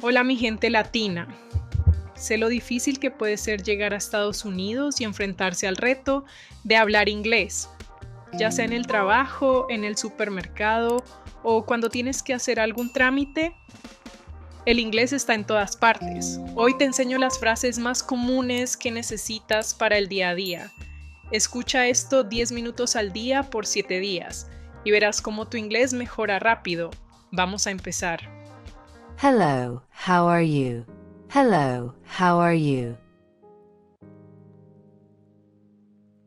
Hola mi gente latina. Sé lo difícil que puede ser llegar a Estados Unidos y enfrentarse al reto de hablar inglés, ya sea en el trabajo, en el supermercado o cuando tienes que hacer algún trámite. El inglés está en todas partes. Hoy te enseño las frases más comunes que necesitas para el día a día. Escucha esto 10 minutos al día por 7 días y verás cómo tu inglés mejora rápido. Vamos a empezar. Hello, how are you? Hello, how are you?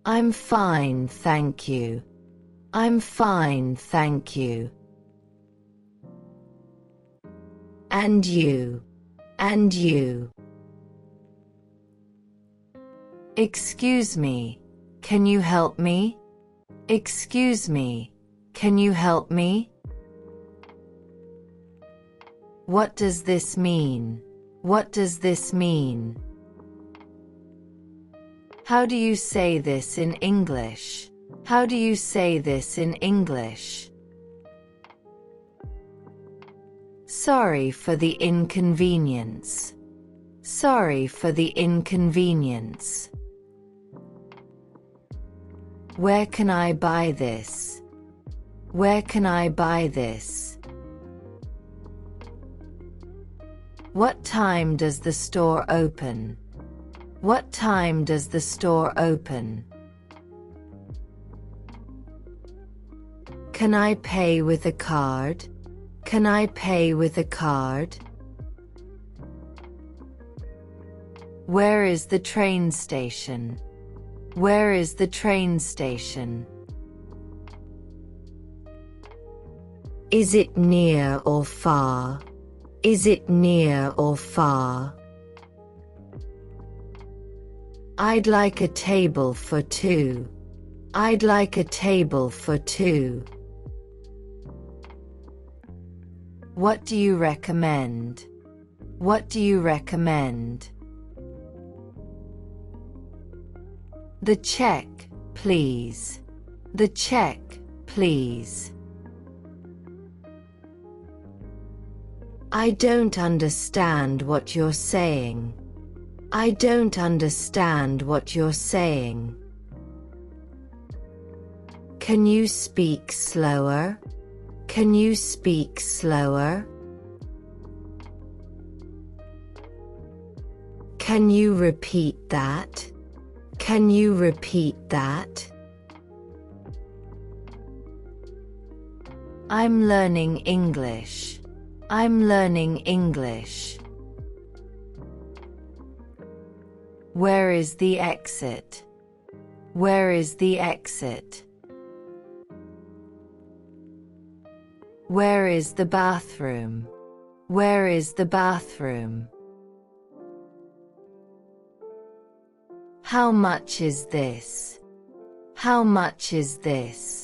I'm fine, thank you. I'm fine, thank you. And you? And you? Excuse me, can you help me? Excuse me, can you help me? What does this mean? What does this mean? How do you say this in English? How do you say this in English? Sorry for the inconvenience. Sorry for the inconvenience. Where can I buy this? Where can I buy this? What time does the store open? What time does the store open? Can I pay with a card? Can I pay with a card? Where is the train station? Where is the train station? Is it near or far? Is it near or far? I'd like a table for two. I'd like a table for two. What do you recommend? What do you recommend? The check, please. The check, please. I don't understand what you're saying. I don't understand what you're saying. Can you speak slower? Can you speak slower? Can you repeat that? Can you repeat that? I'm learning English. I'm learning English. Where is the exit? Where is the exit? Where is the bathroom? Where is the bathroom? How much is this? How much is this?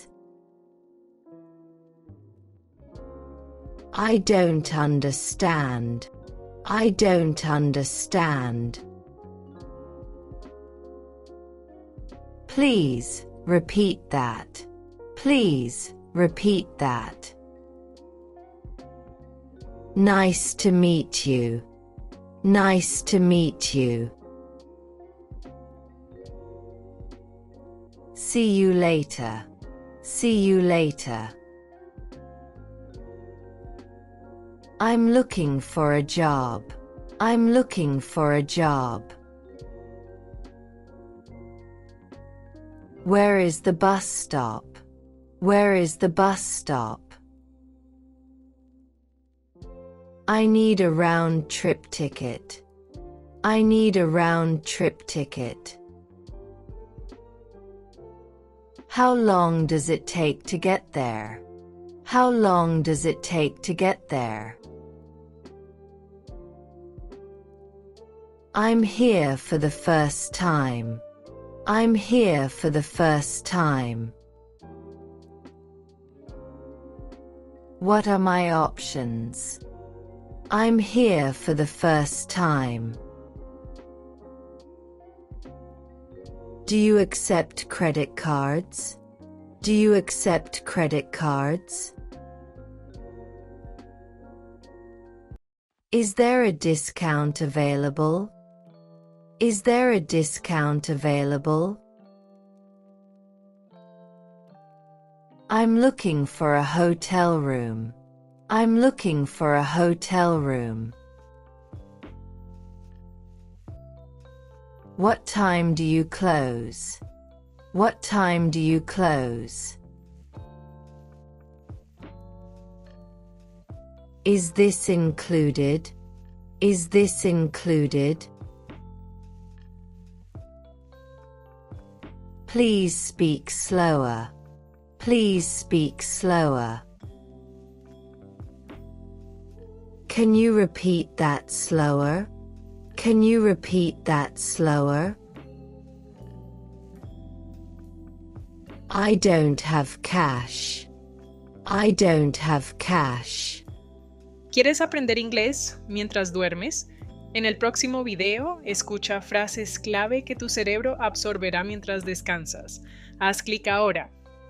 I don't understand. I don't understand. Please repeat that. Please repeat that. Nice to meet you. Nice to meet you. See you later. See you later. I'm looking for a job. I'm looking for a job. Where is the bus stop? Where is the bus stop? I need a round-trip ticket. I need a round-trip ticket. How long does it take to get there? How long does it take to get there? I'm here for the first time. I'm here for the first time. What are my options? I'm here for the first time. Do you accept credit cards? Do you accept credit cards? Is there a discount available? Is there a discount available? I'm looking for a hotel room. I'm looking for a hotel room. What time do you close? What time do you close? Is this included? Is this included? Please speak slower. Please speak slower. Can you repeat that slower? Can you repeat that slower? I don't have cash. I don't have cash. ¿Quieres aprender inglés mientras duermes? En el próximo video, escucha frases clave que tu cerebro absorberá mientras descansas. Haz clic ahora